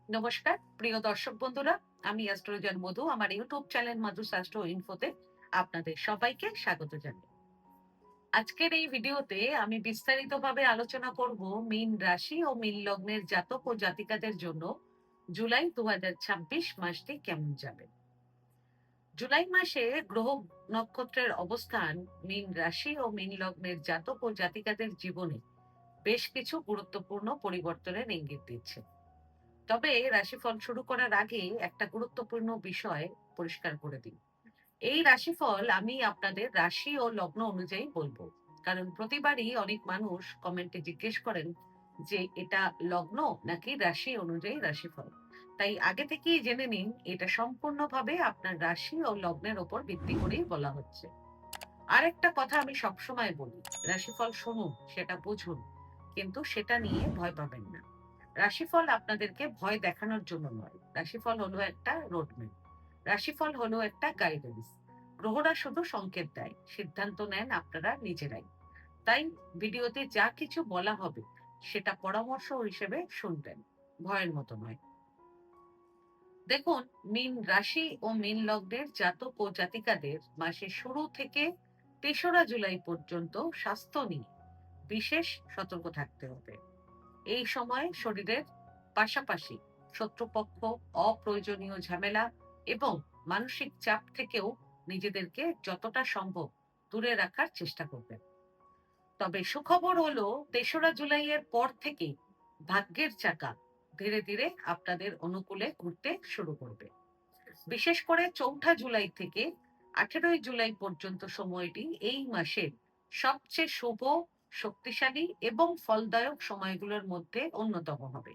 নমস্কার প্রিয় দর্শক বন্ধুরা, আমি অ্যাস্ট্রোলজার মধু। আমার ইউটিউব চ্যানেল মধুস অ্যাস্ট্রো ইনফোতে আপনাদের সবাইকে স্বাগত জানাই। আজকের এই ভিডিওতে আমি বিস্তারিতভাবে আলোচনা করব মীন রাশি ও মীন লগ্নের জাতক ও জাতিকাদের জন্য জুলাই 2026 মাসটি কেমন যাবে। জুলাই মাসে গ্রহ নক্ষত্রের অবস্থান মীন রাশি ও মীন লগ্নের জাতক ও জাতিকাদের জীবনে বেশ কিছু গুরুত্বপূর্ণ পরিবর্তনের ইঙ্গিত দিচ্ছে। তবে রাশিফল শুরু করার আগে একটা গুরুত্বপূর্ণ বিষয় পরিষ্কার করে দিই। এই রাশিফল আমি আপনাদের রাশি ও লগ্ন অনুযায়ী বলবো, কারণ প্রতিবারই অনেক মানুষ কমেন্টে জিজ্ঞেস করেন যে এটা লগ্ন নাকি রাশি অনুযায়ী রাশিফল। তাই আগে থেকেই জেনে নিন, এটা সম্পূর্ণভাবে আপনার রাশি ও লগ্নের ওপর ভিত্তি করেই বলা হচ্ছে। আরেকটা কথা আমি সবসময় বলি, রাশিফল শুনুন, সেটা বুঝুন, কিন্তু সেটা নিয়ে ভয় পাবেন না। রাশিফল আপনাদেরকে ভয় দেখানোর জন্য নয়। রাশিফল হলো একটা রোডম্যাপ। রাশিফল হলো একটা গাইডেন্স। গ্রহরা শুধু সংকেত দেয়, সিদ্ধান্ত নেন আপনারা নিজেরাই। তাই ভিডিওতে যা কিছু বলা হবে সেটা পরামর্শ হিসেবে শুনবেন, ভয়ের মতো নয়। দেখুন, মীন রাশি ও মীন লগ্নের জাতক ও জাতিকাদের মাসের শুরু থেকে ৩রা জুলাই পর্যন্ত স্বাস্থ্য নিয়ে বিশেষ সতর্ক থাকতে হবে। এই সময় শরীরের পাশাপাশি শত্রুপক্ষ, অপ্রয়োজনীয় ঝামেলা এবং মানসিক চাপ থেকেও নিজেদেরকে যতটা সম্ভব দূরে রাখার চেষ্টা করবেন। তবে সুখবর হলো, ৩রা জুলাইয়ের পর থেকেই ভাগ্যের চাকা ধীরে ধীরে আপনাদের অনুকূলে ঘুরতে শুরু করবে। বিশেষ করে ৪ঠা জুলাই থেকে ১৮ই জুলাই পর্যন্ত সময়টি এই মাসের সবচেয়ে শুভ, শক্তিশালী এবং ফলদায়ক সময়গুলোর মধ্যে অন্যতম হবে।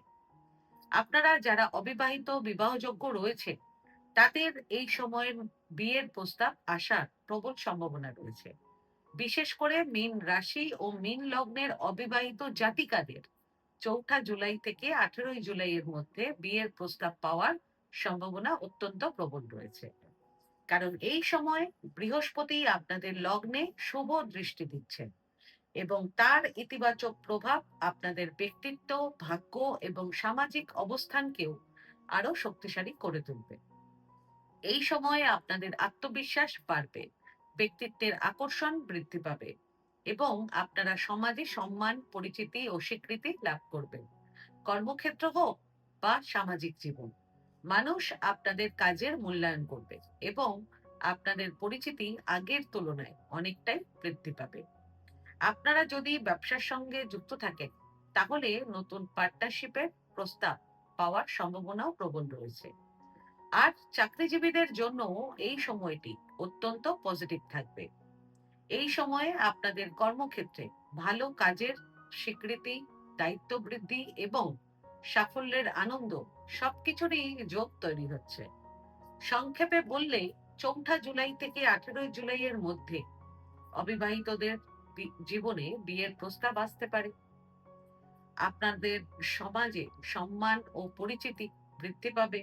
আপনারা যারা অবিবাহিত, বিবাহযোগ্য রয়েছে, তাদের এই সময়ের বিয়ের প্রস্তাব আসার প্রবল সম্ভাবনা রয়েছে। বিশেষ করে মীন রাশি ও মীন লগ্নের অবিবাহিত জাতিকাদের ৪ঠা জুলাই থেকে ১৮ই জুলাই এর মধ্যে বিয়ের প্রস্তাব পাওয়ার সম্ভাবনা অত্যন্ত প্রবল রয়েছে। কারণ এই সময় বৃহস্পতি আপনাদের লগ্নে শুভ দৃষ্টি দিচ্ছেন এবং তার ইতিবাচক প্রভাব আপনাদের ব্যক্তিত্ব, ভাগ্য এবং সামাজিক অবস্থানকেও আরো শক্তিশালী করে তুলবে। এই সময়ে আপনাদের আত্মবিশ্বাস বাড়বে, ব্যক্তিত্বের আকর্ষণ বৃদ্ধি পাবে এবং আপনারা সমাজে সম্মান, পরিচিতি ও স্বীকৃতি লাভ করবেন। কর্মক্ষেত্র হোক বা সামাজিক জীবন, মানুষ আপনাদের কাজের মূল্যায়ন করবে এবং আপনাদের পরিচিতি আগের তুলনায় অনেকটাই বৃদ্ধি পাবে। আপনারা যদি ব্যবসার সঙ্গে যুক্ত থাকেন, তাহলে নতুন পার্টনারশিপের প্রস্তাব পাওয়ার সম্ভাবনাও প্রবল রয়েছে। আর চাকরিজীবীদের জন্য এই সময়টি অত্যন্ত পজিটিভ থাকবে। এই সময়ে আপনাদের কর্মক্ষেত্রে ভালো কাজের স্বীকৃতি, দায়িত্ব বৃদ্ধি এবং সাফল্যের আনন্দ সবকিছুরই যোগ তৈরি হচ্ছে। সংক্ষেপে বললে, ৪ঠা জুলাই থেকে ১৮ই জুলাই এর মধ্যে অবিবাহিতদের জীবনে বিয়ের প্রস্তাব আসতে পারে। আপনাদের সমাজে সম্মান ও পরিচিতি বৃদ্ধি পাবে।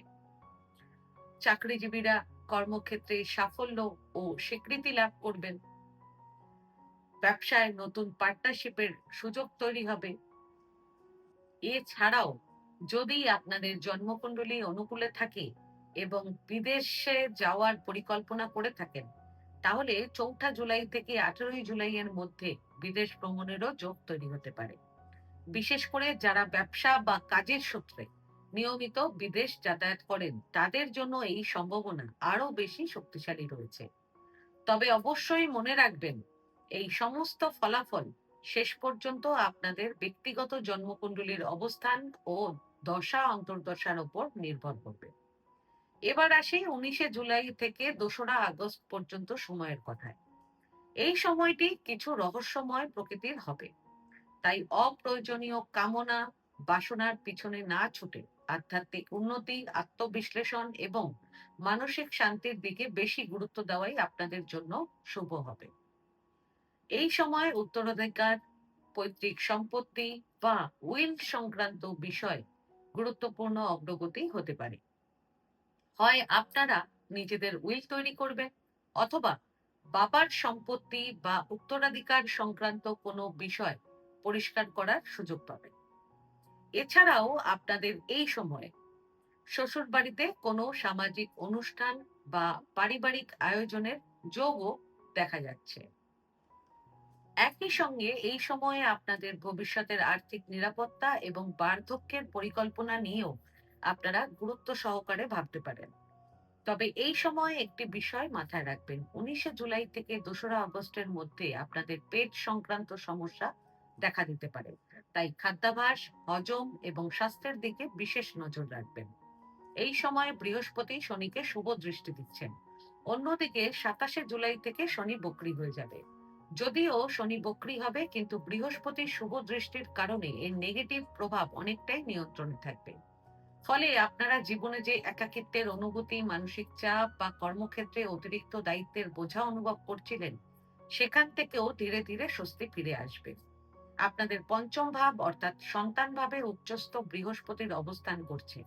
চাকরিজীবীরা কর্মক্ষেত্রে সাফল্য ও স্বীকৃতি লাভ করবেন। ব্যবসায় নতুন পার্টনারশিপের সুযোগ তৈরি হবে। এছাড়াও যদি আপনাদের জন্মকুণ্ডলী অনুকূলে থাকে এবং বিদেশে যাওয়ার পরিকল্পনা করে থাকেন, তাহলে ৪ঠা জুলাই থেকে ১৮ই জুলাই এর মধ্যে বিদেশ ভ্রমণেরও যোগ তৈরি হতে পারে। বিশেষ করে যারা ব্যবসা বা কাজের সূত্রে নিয়মিত বিদেশ যাতায়াত করেন, তাদের জন্য এই সম্ভাবনা আরো বেশি শক্তিশালী রয়েছে। তবে অবশ্যই মনে রাখবেন, এই সমস্ত ফলাফল শেষ পর্যন্ত আপনাদের ব্যক্তিগত জন্মকুণ্ডলীর অবস্থান ও দশা অন্তর্দশার উপর নির্ভর করবে। এবার আসি ১৯শে জুলাই থেকে ২রা আগস্ট পর্যন্ত সময়ের কথায়। এই সময়টি কিছু রহস্যময় প্রকৃতির হবে। তাই অপ্রয়োজনীয় কামনা, বাসনার পিছনে না ছুটে আধ্যাত্মিক উন্নতি, আত্মবিশ্লেষণ এবং মানসিক শান্তির দিকে বেশি গুরুত্ব দেওয়াই আপনাদের জন্য শুভ হবে। এই সময় উত্তরাধিকার, পৈতৃক সম্পত্তি বা উইল সংক্রান্ত বিষয় গুরুত্বপূর্ণ অগ্রগতি হতে পারে। হয় আপনারা নিজেদের উইল তৈরি করবেন, অথবা বাবার সম্পত্তি বা উত্তরাধিকার সংক্রান্ত কোনো বিষয় পরিষ্কার করার সুযোগ পাবেন। এছাড়াও আপনাদের এই সময়ে শ্বশুর বাড়িতে কোনো সামাজিক অনুষ্ঠান বা পারিবারিক আয়োজনের যোগও দেখা যাচ্ছে। একই সঙ্গে এই সময়ে আপনাদের ভবিষ্যতের আর্থিক নিরাপত্তা এবং বার্ধক্যের পরিকল্পনা নিয়েও আপনারা গুরুত্ব সহকারে ভাবতে পারেন। তবে এই সময় একটি বিষয় মাথায় রাখবেন, 19শে জুলাই থেকে 2রা আগস্টের মধ্যে আপনাদের পেট সংক্রান্ত সমস্যা দেখা দিতে পারে। তাই খাদ্যাভ্যাস, হজম এবং স্বাস্থ্যের দিকে বিশেষ নজর রাখবেন। এই সময় বৃহস্পতি শনিকে শুভ দৃষ্টি দিচ্ছেন। অন্যদিকে 27শে জুলাই থেকে শনি বক্রী হয়ে যাবে। যদিও শনি বক্রী হবে, কিন্তু বৃহস্পতির শুভ দৃষ্টির কারণে এর নেগেটিভ প্রভাব অনেকটাই নিয়ন্ত্রণে থাকবে। ফলে আপনারা জীবনে যে একাকিত্বের অনুভূতি, মানসিক চাপ বা কর্মক্ষেত্রে অতিরিক্ত দায়িত্বের বোঝা অনুভব করছিলেন, সেখান থেকেও ধীরে ধীরে স্বস্তি ফিরে আসবে। আপনাদের পঞ্চম ভাব অর্থাৎ সন্তান ভাবে উচ্চস্থ বৃহস্পতির অবস্থান করছে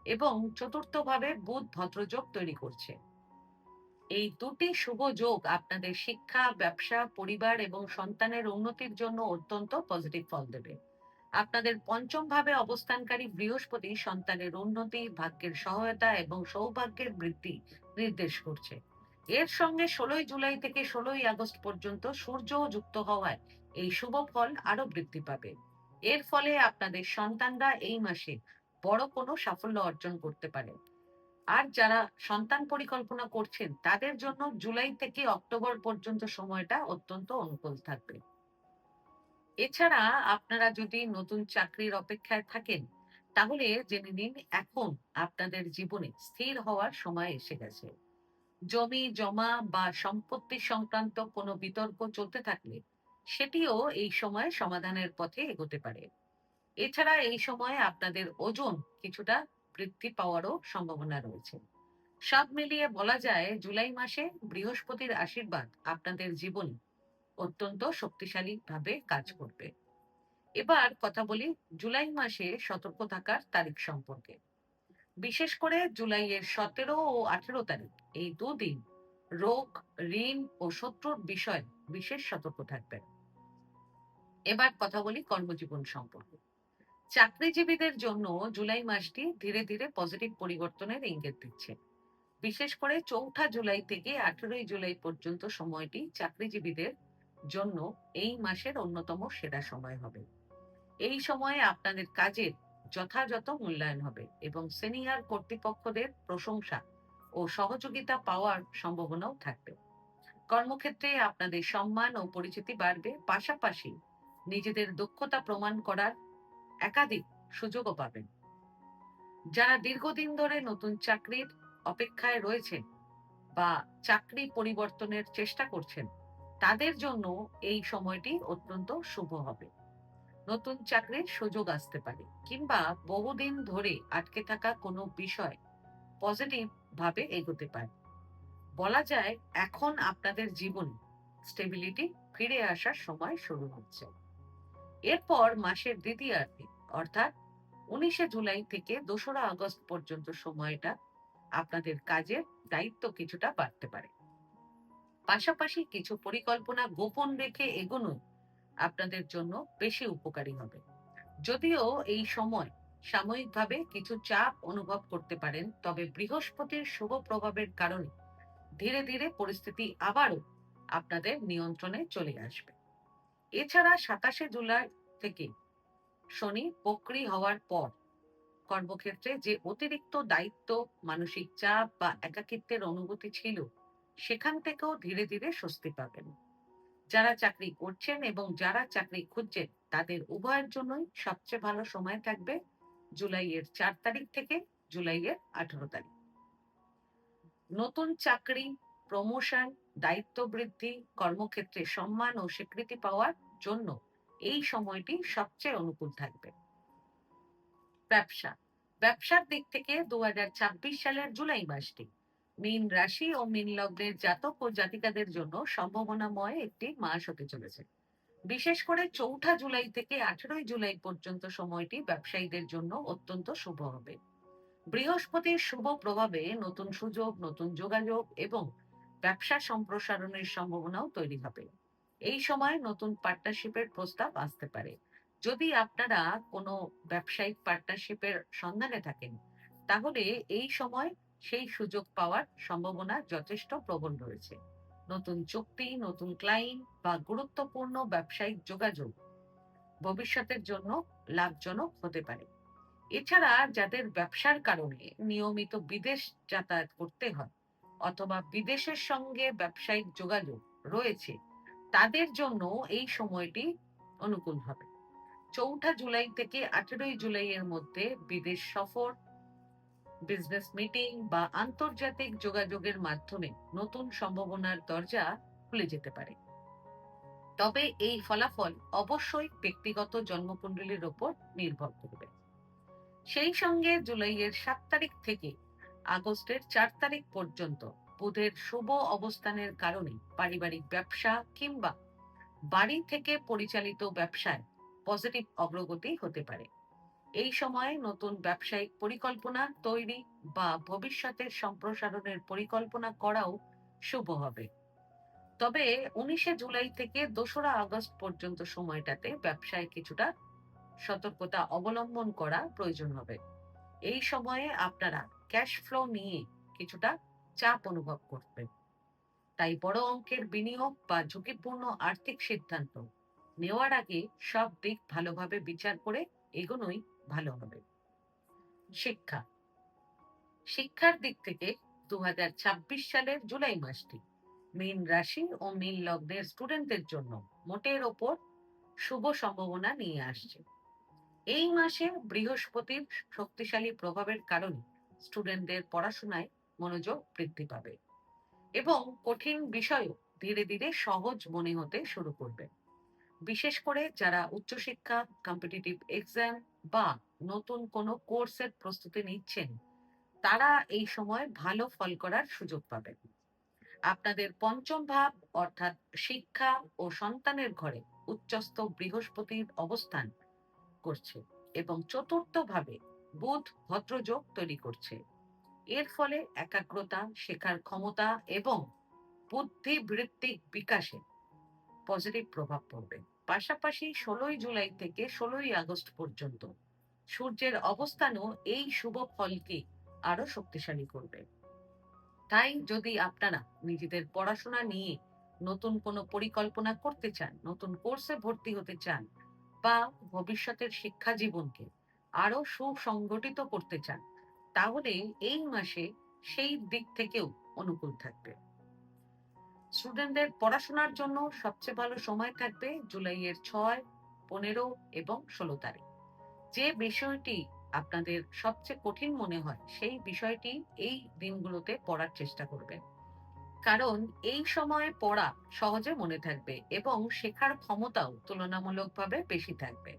এবং চতুর্থ ভাবে বুধ ভদ্রযোগ তৈরি করছে। এই দুটি শুভ যোগ আপনাদের শিক্ষা, ব্যবসা, পরিবার এবং সন্তানের উন্নতির জন্য অত্যন্ত পজিটিভ ফল দেবে। আপনাদের পঞ্চম ভাবে অবস্থানকারী বৃহস্পতি সন্তানের উন্নতি, ভাগ্যের সহায়তা এবং সৌভাগ্যের বৃদ্ধি নির্দেশ করছে। এর সঙ্গে 16ই জুলাই থেকে 16ই আগস্ট পর্যন্ত সূর্যও যুক্ত হওয়ায় এই শুভ ফল আরো বৃদ্ধি পাবে। এর ফলে আপনাদের সন্তানরা এই মাসে বড় কোনো সাফল্য অর্জন করতে পারে। আর যারা সন্তান পরিকল্পনা করছেন তাদের জন্য জুলাই থেকে অক্টোবর পর্যন্ত সময়টা অত্যন্ত অনুকূল থাকবে। এছাড়া আপনারা যদি নতুন চাকরির অপেক্ষায় থাকেন, তাহলে জেনে নিন এখন আপনাদের জীবনে স্থির হওয়ার সময় এসে গেছে। জমি জমা বা সম্পত্তি সংক্রান্ত কোনো বিতর্ক চলতে থাকলে সেটিও এই সময় সমাধানের পথে এগোতে পারে। এছাড়া এই সময়ে আপনাদের ওজন কিছুটা বৃদ্ধি পাওয়ারও সম্ভাবনা রয়েছে। সব মিলিয়ে বলা যায় জুলাই মাসে বৃহস্পতির আশীর্বাদ আপনাদের জীবনে অত্যন্ত শক্তিশালী ভাবে কাজ করবে। এবার কথা বলি জুলাই মাসে সতর্ক থাকার তারিখ সম্পর্কে। বিশেষ করে জুলাইয়ের 17 ও 18 তারিখ, এই দুদিন রোগ, ঋণ ও শত্রুর বিষয়ে বিশেষ সতর্ক থাকবেন। এবার কথা বলি কর্মজীবন সম্পর্কে। চাকরিজীবীদের জন্য জুলাই মাসটি ধীরে ধীরে পজিটিভ পরিবর্তনের ইঙ্গিত দিচ্ছে। বিশেষ করে 4ঠা জুলাই থেকে 18ই জুলাই পর্যন্ত সময়টি চাকরিজীবীদের জন্য এই মাসের অন্যতম সেরা সময় হবে। এই সময়ে আপনাদের কাজের যথাযথ মূল্যায়ন হবে এবং সিনিয়র কর্তৃপক্ষদের প্রশংসা ও সহযোগিতা পাওয়ার সম্ভাবনাও থাকবে। কর্মক্ষেত্রে আপনাদের সম্মান ও পরিচিতি বাড়বে, পাশাপাশি নিজেদের দক্ষতা প্রমাণ করার একাধিক সুযোগও পাবেন। যারা দীর্ঘদিন ধরে নতুন চাকরির অপেক্ষায় রয়েছেন বা চাকরি পরিবর্তনের চেষ্টা করছেন, তাদের জন্য এই সময়টি অত্যন্ত শুভ হবে। নতুন চাকরির সুযোগ আসতে পারে কিংবা বহুদিন ধরে আটকে থাকা কোনো বিষয় পজিটিভ ভাবে এগোতে পারে। বলা যায় এখন আপনাদের জীবনে স্টেবিলিটি ফিরে আসার সময় শুরু হচ্ছে। এরপর মাসের দ্বিতীয়ার্ধে অর্থাৎ 19শে জুলাই থেকে 2রা আগস্ট পর্যন্ত সময়টা আপনাদের কাজের দায়িত্ব কিছুটা বাড়তে পারে। পাশাপাশি কিছু পরিকল্পনা গোপন রেখে এগোনো আপনাদের জন্য বেশি উপকারী হবে। যদিও এই সময় সাময়িকভাবে কিছু চাপ অনুভব করতে পারেন, তবে বৃহস্পতির শুভ প্রভাবের কারণে ধীরে ধীরে পরিস্থিতি আবারও আপনাদের নিয়ন্ত্রণে চলে আসবে। এছাড়া 27শে জুলাই থেকে শনি বক্রী হওয়ার পর কর্মক্ষেত্রে যে অতিরিক্ত দায়িত্ব, মানসিক চাপ বা একাকিত্বের অনুভূতি ছিল, সেখান থেকেও ধীরে ধীরে স্বস্তি পাবেন। যারা চাকরি করছেন এবং যারা চাকরি খুঁজছেন তাদের উভয়ের জন্যই সবচেয়ে ভালো সময় থাকবে জুলাইয়ের 4 তারিখ থেকে জুলাইয়ের 18 তারিখ। নতুন চাকরি, প্রমোশন, দায়িত্ব বৃদ্ধি, কর্মক্ষেত্রে সম্মান ও স্বীকৃতি পাওয়ার জন্য এই সময়টি সবচেয়ে অনুকূল থাকবে। ব্যবসা, ব্যবসার দিক থেকে 2026 সালের জুলাই মাসটি মীন রাশি ও মীন লগ্নের জাতক ও জাতিকাদের জন্য সম্ভাবনাময় একটি মাস হতে চলেছে। বিশেষ করে 4ঠা জুলাই থেকে 18ই জুলাই পর্যন্ত সময়টি ব্যবসায়ীদের জন্য অত্যন্ত শুভ হবে। বৃহস্পতির শুভ প্রভাবে নতুন সুযোগ, নতুন যোগাযোগ এবং ব্যবসা সম্প্রসারণের সম্ভাবনাও তৈরি হবে। এই সময় নতুন পার্টনারশিপের প্রস্তাব আসতে পারে। যদি আপনারা কোনো ব্যবসায়িক পার্টনারশিপের সন্ধানে থাকেন, তাহলে এই সময় সেই সুযোগ পাওয়ার সম্ভাবনা যথেষ্ট প্রবল রয়েছে। নতুন চুক্তি, নতুন ক্লায়েন্ট বা গুরুত্বপূর্ণ ব্যবসায়িক যোগাযোগ ভবিষ্যতের জন্য লাভজনক হতে পারে। এছাড়া যাদের ব্যবসার কারণে নিয়মিত বিদেশ যাতায়াত করতে হয় অথবা বিদেশের সঙ্গে ব্যবসায়িক যোগাযোগ রয়েছে, তাদের জন্য এই সময়টি অনুকূল হবে। ৪ঠা জুলাই থেকে ১৮ই জুলাই এর মধ্যে বিদেশ সফর, বিজনেস মিটিং বা আন্তর্জাতিক যোগাযোগের মাধ্যমে নতুন সম্ভাবনার দরজা খুলে যেতে পারে। তবে এই ফলাফল অবশ্যই ব্যক্তিগত জন্মকুণ্ডলীর উপর নির্ভর করবে। সেই সঙ্গে জুলাইয়ের ৭ তারিখ থেকে আগস্টের ৪ তারিখ পর্যন্ত বুধের শুভ অবস্থানের কারণে পারিবারিক ব্যবসা কিংবা বাড়ি থেকে পরিচালিত ব্যবসায় পজিটিভ অগ্রগতি হতে পারে। এই সময়ে নতুন ব্যবসায়িক পরিকল্পনা তৈরি বা ভবিষ্যতের সম্প্রসারণের পরিকল্পনা করাও শুভ হবে। তবে ১৯শে জুলাই থেকে ২রা আগস্ট পর্যন্ত সময়টাতে ব্যবসায় কিছুটা সতর্কতা অবলম্বন করা প্রয়োজন হবে। এই সময়ে আপনারা ক্যাশ ফ্লো নিয়ে কিছুটা চাপ অনুভব করবেন। তাই বড় অঙ্কের বিনিয়োগ বা ঝুঁকিপূর্ণ আর্থিক সিদ্ধান্ত নেওয়ার আগে সব দিক ভালোভাবে বিচার করে এগোনোই ভালো হবে। শিক্ষা শিক্ষার দিক থেকে ২০২৬ সালের জুলাই মাসটি মীন রাশি ও মীন লগ্নের স্টুডেন্টদের জন্য মোটের ওপর শুভ সম্ভাবনা নিয়ে আসছে। এই মাসে বৃহস্পতির শক্তিশালী প্রভাবের কারণে স্টুডেন্টদের পড়াশোনায় মনোযোগ বৃদ্ধি পাবে এবং কঠিন বিষয়ও ধীরে ধীরে সহজ মনে হতে শুরু করবে। বিশেষ করে যারা উচ্চশিক্ষা, কম্পিটিটিভ এক্সাম বা নতুন কোনো কোর্সের প্রস্তুতি নিচ্ছেন, তারা এই সময় ভালো ফল করার সুযোগ পাবেন। আপনাদের পঞ্চম ভাব অর্থাৎ শিক্ষা ও সন্তানের ঘরে উচ্চস্থ বৃহস্পতির অবস্থান করছে এবং চতুর্থ ভাবে বুধ ভদ্রযোগ তৈরি করছে। এর ফলে একাগ্রতা, শেখার ক্ষমতা এবং বুদ্ধিবৃত্তিক বিকাশে পজিটিভ প্রভাব পড়বে। পাশাপাশি ১৬ই জুলাই থেকে ১৬ই আগস্ট পর্যন্ত সূর্যের অবস্থানও এই শুভ ফলকে আরো শক্তিশালী করবে। তাই যদি আপনারা নিজেদের পড়াশোনা নিয়ে নতুন কোনো পরিকল্পনা করতে চান, নতুন কোর্সে ভর্তি হতে চান বা ভবিষ্যতের শিক্ষা জীবনকে আরো সুসংগঠিত করতে চান, তাহলে এই মাসে সেই দিক থেকেও অনুকূল থাকবে। স্টুডেন্টদের পড়াশোনার জন্য সবচেয়ে ভালো সময় থাকবে জুলাইয়ের ৬, ১৫ এবং ১৬ তারিখ। যে বিষয়টি আপনাদের সবচেয়ে কঠিন মনে হয় সেই বিষয়টি এই দিনগুলোতে পড়ার চেষ্টা করবেন, কারণ এই সময়ে পড়া সহজে মনে থাকবে এবং শেখার ক্ষমতাও তুলনামূলকভাবে বেশি থাকবে।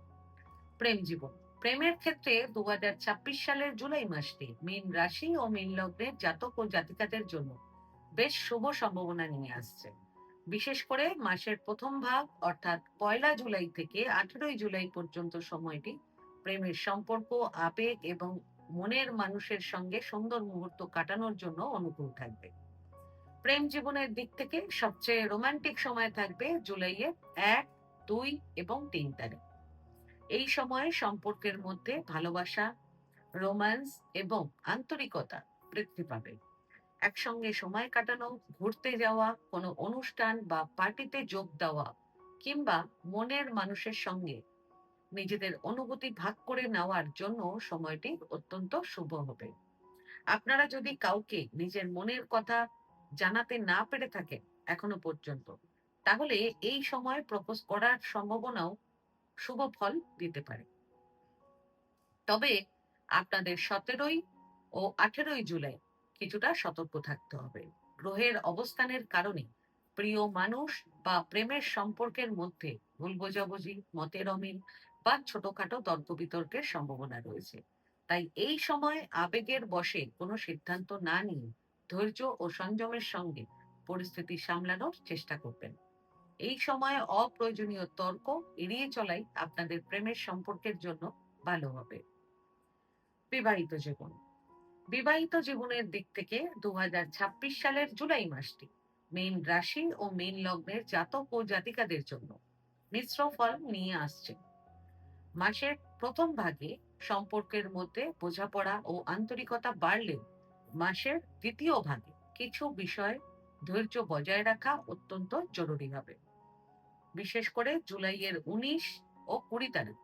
প্রেম জীবন প্রেমের ক্ষেত্রে ২০২৬ সালের জুলাই মাসটি মীন রাশি ও মীন লগ্নের জাতক ও জাতিকাদের জন্য বেশ শুভ সম্ভাবনা নিয়ে আসছে। বিশেষ করে মাসের প্রথম ভাগ অর্থাৎ ১লা জুলাই থেকে ১৮ই জুলাই পর্যন্ত সময়টি প্রেমের সম্পর্ক, আবেগ এবং মনের মানুষের সঙ্গে সুন্দর মুহূর্ত কাটানোর জন্য অনুকূল থাকবে। প্রেম জীবনের দিক থেকে সবচেয়ে রোমান্টিক সময় থাকবে জুলাইয়ের ১, ২ এবং ৩ তারিখ। এই সময়ে সম্পর্কের মধ্যে ভালোবাসা, রোম্যান্স এবং আন্তরিকতা বৃদ্ধি পাবে। একসঙ্গে সময় কাটানো, ঘুরতে যাওয়া, কোনো অনুষ্ঠান বা পার্টিতে যোগ দেওয়া কিংবা মনের মানুষের সঙ্গে নিজেদের অনুভূতি ভাগ করে নেওয়ার জন্য সময়টি অত্যন্ত শুভ হবে। আপনারা যদি কাউকে নিজের মনের কথা জানাতে না পেরে থাকেন এখনো পর্যন্ত, তাহলে এই সময় প্রপোজ করার সম্ভাবনাও শুভ ফল দিতে পারে। তবে আপনাদের ১৭ই ও ১৮ই জুলাই কিছুটা সতর্ক থাকতে হবে। গ্রহের অবস্থানের কারণে প্রিয় মানুষ বা প্রেমের সম্পর্কের মধ্যে ভুল বোঝাবুঝি, মতের অমিল বা ছোটখাটো তর্ক বিতর্কের সম্ভাবনা রয়েছে। তাই এই সময় আবেগের বশে কোনো সিদ্ধান্ত না নিয়ে ধৈর্য ও সংযমের সঙ্গে পরিস্থিতি সামলানোর চেষ্টা করবেন। এই সময়ে অপ্রয়োজনীয় তর্ক এড়িয়ে চলাই আপনাদের প্রেমের সম্পর্কের জন্য ভালো হবে। বিবাহিত জীবন বিবাহিত জীবনের দিক থেকে ২০২৬ সালের জুলাই মাসটি মীন রাশি ও মীন লগ্নের জাতক ও জাতিকাদের জন্য মিশ্র ফল নিয়ে আসছে। মাসের প্রথম ভাগে সম্পর্কের মধ্যে বোঝাপড়া ও আন্তরিকতা বাড়লেও মাসের দ্বিতীয় ভাগে কিছু বিষয় ধৈর্য বজায় রাখা অত্যন্ত জরুরি হবে। বিশেষ করে জুলাইয়ের 19 ও 20 তারিখ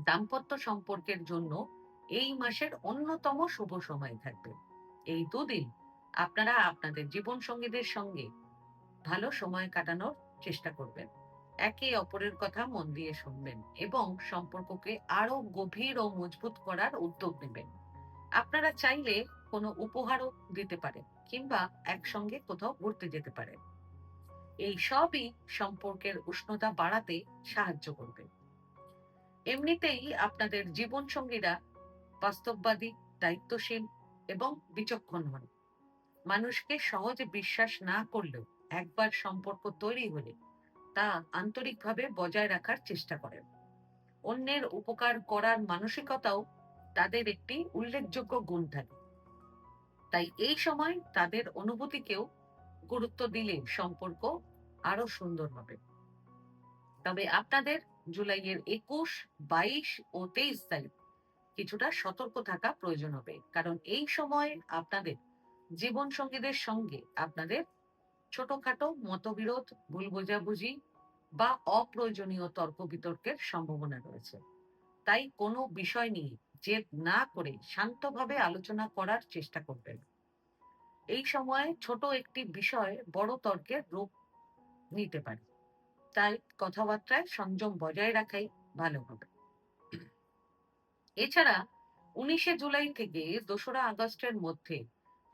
দাম্পত্য সম্পর্কের জন্য এই মাসের অন্যতম শুভ সময় থাকবে। এই দুদিন আপনারা আপনাদের জীবন সঙ্গীদের সঙ্গে ভালো সময় কাটানোর চেষ্টা করবেন। একে অপরের কথা মন দিয়ে শুনবেন এবং সম্পর্ককে আরো গভীর ও মজবুত করার উদ্যোগ নেবেন। আপনারা চাইলে কোনো উপহারও দিতে পারেন কিংবা একসঙ্গে কোথাও ঘুরতে যেতে পারেন। এই সবই সম্পর্কের উষ্ণতা বাড়াতে সাহায্য করবে। এমনিতেই আপনাদের জীবন সঙ্গীরা বাস্তববাদী, দায়িত্বশীল এবং বিচক্ষণ হন। মানুষকে সহজে বিশ্বাস না করলেও একবার সম্পর্ক তৈরি হলে তা আন্তরিকভাবে বজায় রাখার চেষ্টা করেন। অন্যের উপকার করার মানসিকতাও তাদের একটি উল্লেখযোগ্য গুণ থাকে। তাই এই সময় তাদের অনুভূতিকেও গুরুত্ব দিলে সম্পর্ক আরো সুন্দর হবে। তবে আপনাদের জুলাইয়ের 21, 22 ও 23 তারিখ কিছুটা সতর্ক থাকা প্রয়োজন হবে, কারণ এই সময় আপনাদের জীবন সঙ্গীদের সঙ্গে আপনাদের ছোটখাটো মতবিরোধ, ভুল বোঝাবুঝি বা অপ্রয়োজনীয় তর্ক বিতর্কের সম্ভাবনা রয়েছে। তাই কোনো বিষয় নিয়ে জেদ না করে শান্তভাবে আলোচনা করার চেষ্টা করবেন। এই সময়ে ছোট একটি বিষয় বড় তর্কের রূপ নিতে পারে, তাই কথাবার্তায় সংযম বজায় রাখাই ভালো হবে। এছাড়া 19শে জুলাই থেকে 2রা আগস্টের মধ্যে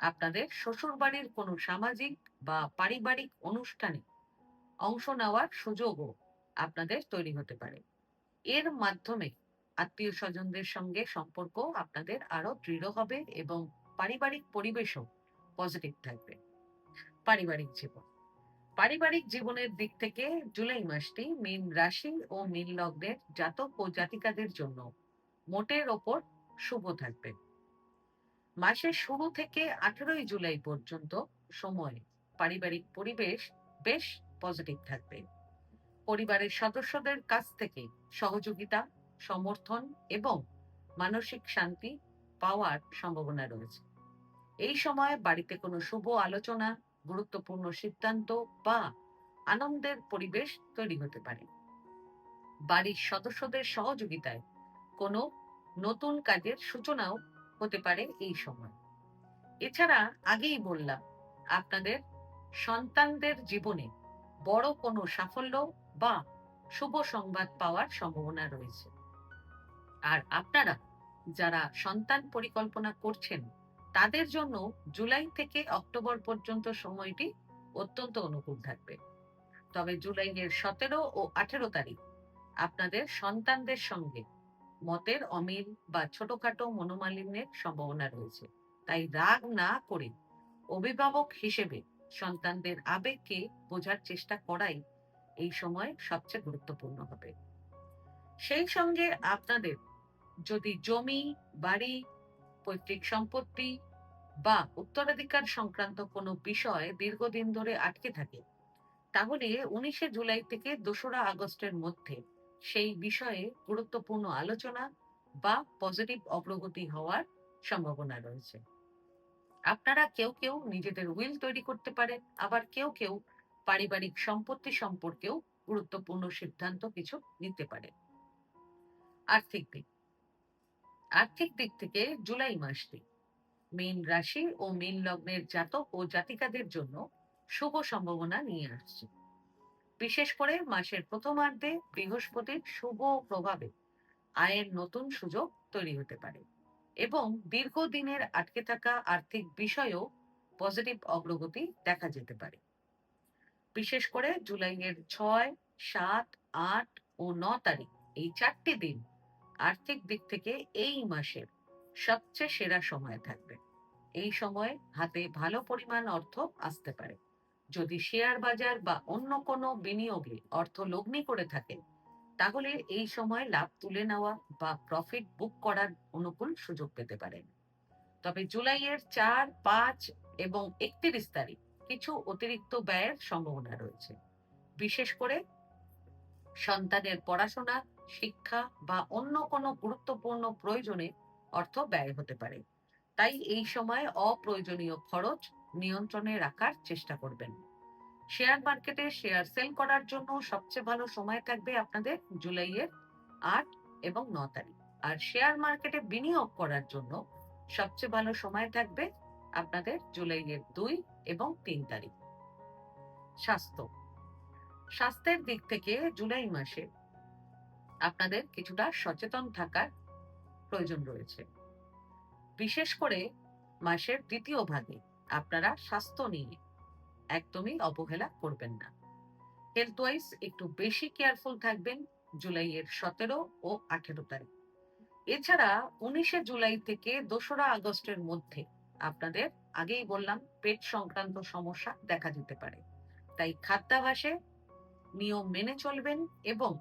আপনাদের শ্বশুরবাড়ির কোনো সামাজিক বা পারিবারিক অনুষ্ঠানে অংশ নেওয়ার সুযোগও আপনাদের তৈরি হতে পারে। এর মাধ্যমে আত্মীয় স্বজনদের সঙ্গে সম্পর্ক আপনাদের আরো দৃঢ় হবে এবং পারিবারিক পরিবেশও পজিটিভ থাকবে। পারিবারিক জীবন, পারিবারিক জীবনের দিক থেকে জুলাই মাসটি মীন রাশি ও মীন লগ্নের জাতক ও জাতিকাদের জন্য মোটের ওপর শুভ থাকবে। মাসের শুরু থেকে 18ই জুলাই পর্যন্ত সময় পারিবারিক পরিবেশ বেশ পজিটিভ থাকবে। পরিবারের সদস্যদের কাছ থেকে সহযোগিতা, সমর্থন এবং মানসিক শান্তি পাওয়ার সম্ভাবনা রয়েছে। এই সময় বাড়িতে কোনো শুভ আলোচনা, গুরুত্বপূর্ণ সিদ্ধান্ত বা আনন্দের পরিবেশ তৈরি হতে পারে। বাড়ির সদস্যদের সহযোগিতায় কোনো নতুন কাজের সূচনাও হতে পারে এই সময়। এছাড়া আগেই বললাম, আপনাদের সন্তানদের জীবনে বড় কোনো সাফল্য বা শুভ সংবাদ পাওয়ার সম্ভাবনা রয়েছে। আর আপনারা যারা সন্তান পরিকল্পনা করছেন তাদের জন্য জুলাই থেকে অক্টোবর পর্যন্ত সময়টি অত্যন্ত অনুকূল থাকবে। তবে জুলাইয়ের 17 ও 18 তারিখ আপনাদের সন্তানদের সঙ্গে মতের অমিল বা ছোটখাটো মনোমালিন্যের সম্ভাবনা রয়েছে। তাই রাগ না করে অভিভাবক হিসেবে সন্তানদের আবেগকে বোঝার চেষ্টা করাই এই সময় সবচেয়ে গুরুত্বপূর্ণ হবে। সেই সঙ্গে আপনাদের যদি জমি, বাড়ি, পৈতৃক সম্পত্তি বা উত্তরাধিকার সংক্রান্ত কোনো বিষয় দীর্ঘদিন ধরে আটকে থাকে, তাহলে 19শে জুলাই থেকে 2রা আগস্টের মধ্যে সেই বিষয়ে গুরুত্বপূর্ণ আলোচনা বা পজিটিভ অগ্রগতি হওয়ার সম্ভাবনা রয়েছে। আপনারা কেউ কেউ নিজেদের উইল তৈরি করতে পারেন, আবার কেউ কেউ পারিবারিক সম্পত্তি সম্পর্কেও গুরুত্বপূর্ণ সিদ্ধান্ত কিছু নিতে পারেন। আর্থিক দিক, আর্থিক দিক থেকে জুলাই মাসটি মীন রাশি ও মীন লগ্নের জাতক ও জাতিকাদের জন্য শুভ সম্ভাবনা নিয়ে আসছে। বিশেষ করে মাসের প্রথমার্ধে বৃহস্পতির শুভ প্রভাবে আয়ের নতুন সুযোগ তৈরি হতে পারে এবং দীর্ঘদিনের আটকে থাকা আর্থিক বিষয়েও পজিটিভ অগ্রগতি দেখা যেতে পারে। বিশেষ করে জুলাইয়ের 6, 7, 8 ও 9 তারিখ এই 4টি দিন আর্থিক দিক থেকে এই মাসের সবচেয়ে সেরা সময় থাকবে। এই সময় হাতে ভালো পরিমাণ অর্থ আসতে পারে। যদি শেয়ার বাজার বা অন্য কোনো বিনিয়োগে অর্থ লগ্নি করে থাকেন, তাহলে এই সময় লাভ তুলে নেওয়া বা প্রফিট বুক করার অনুকূল সুযোগ পেতে পারেন। তবে জুলাইয়ের 4, 5 এবং 31 তারিখ কিছু অতিরিক্ত ব্যয়ের সম্ভাবনা রয়েছে। বিশেষ করে সন্তানের পড়াশোনা শিক্ষা বা অন্য কোনো গুরুত্বপূর্ণ প্রয়োজনে অর্থ ব্যয় হতে পারে। তাই এই সময় অপ্রয়োজনীয় খরচ নিয়ন্ত্রণে রাখার চেষ্টা করবেন। শেয়ার মার্কেটে শেয়ার সেল করার জন্য সবচেয়ে ভালো সময় থাকবে আপনাদের জুলাইয়ের 8 এবং 9 তারিখ। আর শেয়ার মার্কেটে বিনিয়োগ করার জন্য সবচেয়ে ভালো সময় থাকবে আপনাদের জুলাইয়ের 2 এবং 3 তারিখ। স্বাস্থ্যের দিক থেকে জুলাই মাসে আপনাদের কিছুটা সচেতন থাকার প্রয়োজন রয়েছে। বিশেষ করে মাসের দ্বিতীয় ভাগে আপনারা স্বাস্থ্য নিয়ে একদমই অবহেলা করবেন না। হেলথ ওয়াইজ একটু বেশি কেয়ারফুল থাকবেন জুলাইয়ের 17 ও 18 তারিখ। এছাড়া 19শে জুলাই থেকে 2রা আগস্টের মধ্যে আপনাদের আগেই বললাম পেট সংক্রান্ত সমস্যা দেখা দিতে পারে। তাই খাদ্যাভ্যাসে নিয়ম মেনে চলবেন এবং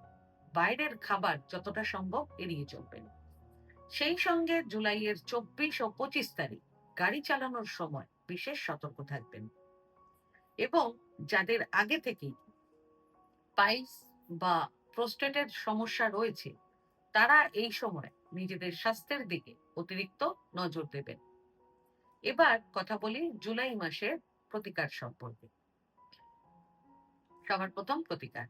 বাইরের খাবার যতটা সম্ভব এড়িয়ে চলবেন। সেই সঙ্গে জুলাইয়ের 24 ও 25 তারিখ গাড়ি চালানোর সময় বিশেষ সতর্ক থাকবেন এবং যাদের আগে থেকেই পাইলস বা প্রোস্টেটের সমস্যা রয়েছে তারা এই সময় নিজেদের স্বাস্থ্যের দিকে অতিরিক্ত নজর দেবেন। এবার কথা বলি জুলাই মাসের প্রতিকার সম্পর্কে। সবার প্রথম প্রতিকার,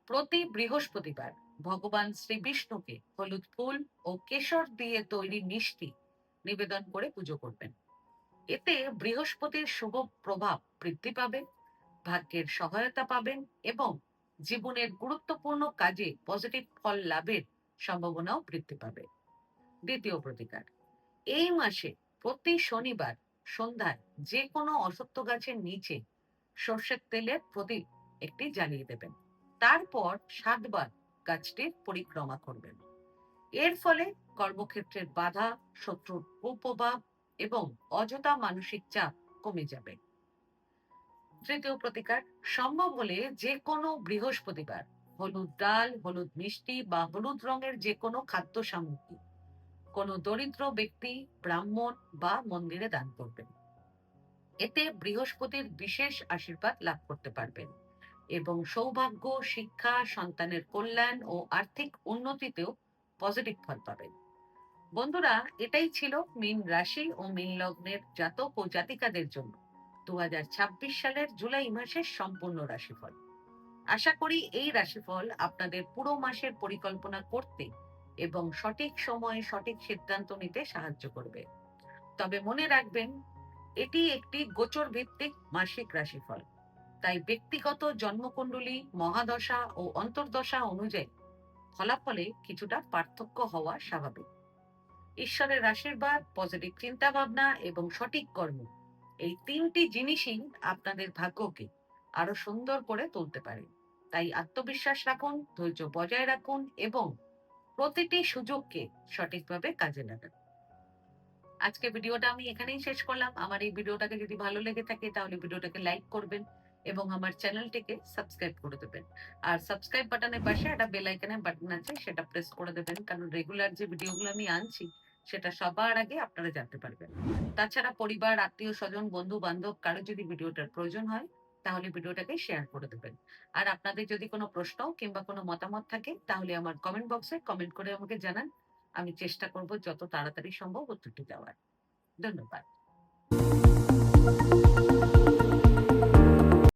প্রতি বৃহস্পতিবার ভগবান শ্রী বিষ্ণুকে হলুদ ফুল ও কেশর দিয়ে তৈরি মিষ্টি নিবেদন করে পুজো করবেন। এতে বৃহস্পতির শুভ প্রভাব বৃদ্ধি পাবে, ভাগ্যের সহায়তা পাবেন এবং জীবনের গুরুত্বপূর্ণ কাজে পজিটিভ ফল লাভের সম্ভাবনাও বৃদ্ধি পাবে। দ্বিতীয় প্রতিকার, এই মাসে প্রতি শনিবার সন্ধ্যায় যে কোনো অশ্বত্থ গাছের নিচে সর্ষের তেলের প্রদীপ একটি জ্বালিয়ে দেবেন। তারপর 7 বার গাছটির পরিক্রমা করবেন। এর ফলে কর্মক্ষেত্রের বাধা, শত্রুর কুপ্রভাব এবং অযথা মানসিক চাপ কমে যাবে। তৃতীয় প্রতিকার, সম্ভব হলে যে কোনো বৃহস্পতিবার হলুদ ডাল, হলুদ মিষ্টি বা হলুদ রঙের যে কোনো খাদ্য সামগ্রী কোনো দরিদ্র ব্যক্তি, ব্রাহ্মণ বা মন্দিরে দান করবেন। এতে বৃহস্পতির বিশেষ আশীর্বাদ লাভ করতে পারবেন এবং সৌভাগ্য, শিক্ষা, সন্তানের কল্যাণ ও আর্থিক উন্নতিতেও পজিটিভ ফল পাবেন। বন্ধুরা, এটাই ছিল মীন রাশি ও মীন লগ্নের জাতক ও জাতিকাদের জন্য 2026 সালের জুলাই মাসের সম্পূর্ণ রাশিফল। আশা করি এই রাশিফল আপনাদের পুরো মাসের পরিকল্পনা করতে এবং সঠিক সময়ে সঠিক সিদ্ধান্ত নিতে সাহায্য করবে। তবে মনে রাখবেন, এটি একটি গোচর ভিত্তিক মাসিক রাশিফল। তাই ব্যক্তিগত জন্মকুণ্ডলী, মহাদশা ও অন্তর্দশা অনুযায়ী ফলাফলে কিছুটা পার্থক্য হওয়া স্বাভাবিক। ঈশ্বরের আশীর্বাদ, পজিটিভ চিন্তা ভাবনা এবং সঠিক কর্ম, এই 3টি জিনিসই আপনাদের ভাগ্যকে আরো সুন্দর করে তুলতে পারে। তাই আত্মবিশ্বাস রাখুন, ধৈর্য বজায় রাখুন এবং প্রতিটি সুযোগকে সঠিকভাবে কাজে লাগান। আজকে ভিডিওটা আমি এখানেই শেষ করলাম। আমার এই ভিডিওটাকে যদি ভালো লেগে থাকে তাহলে ভিডিওটাকে লাইক করবেন এবং আমার চ্যানেলটিকে সাবস্ক্রাইব করে দেবেন। আর সাবস্ক্রাইব বাটনের পাশে একটা বেল আইকনের বাটন আছে, সেটা প্রেস করে দেবেন, কারণ রেগুলার যে ভিডিওগুলো আমি আনছি সেটা সবার আগে আপনারা জানতে পারবেন। তাছাড়া পরিবার, আত্মীয় স্বজন, বন্ধু বান্ধব কারো যদি ভিডিওটার প্রয়োজন হয় তাহলে ভিডিওটাকে শেয়ার করে দেবেন। আর আপনাদের যদি কোনো প্রশ্ন কিংবা কোনো মতামত থাকে তাহলে আমার কমেন্ট বক্সে কমেন্ট করে আমাকে জানান। আমি চেষ্টা করব যত তাড়াতাড়ি সম্ভব উত্তরটি দেওয়ার। ধন্যবাদ।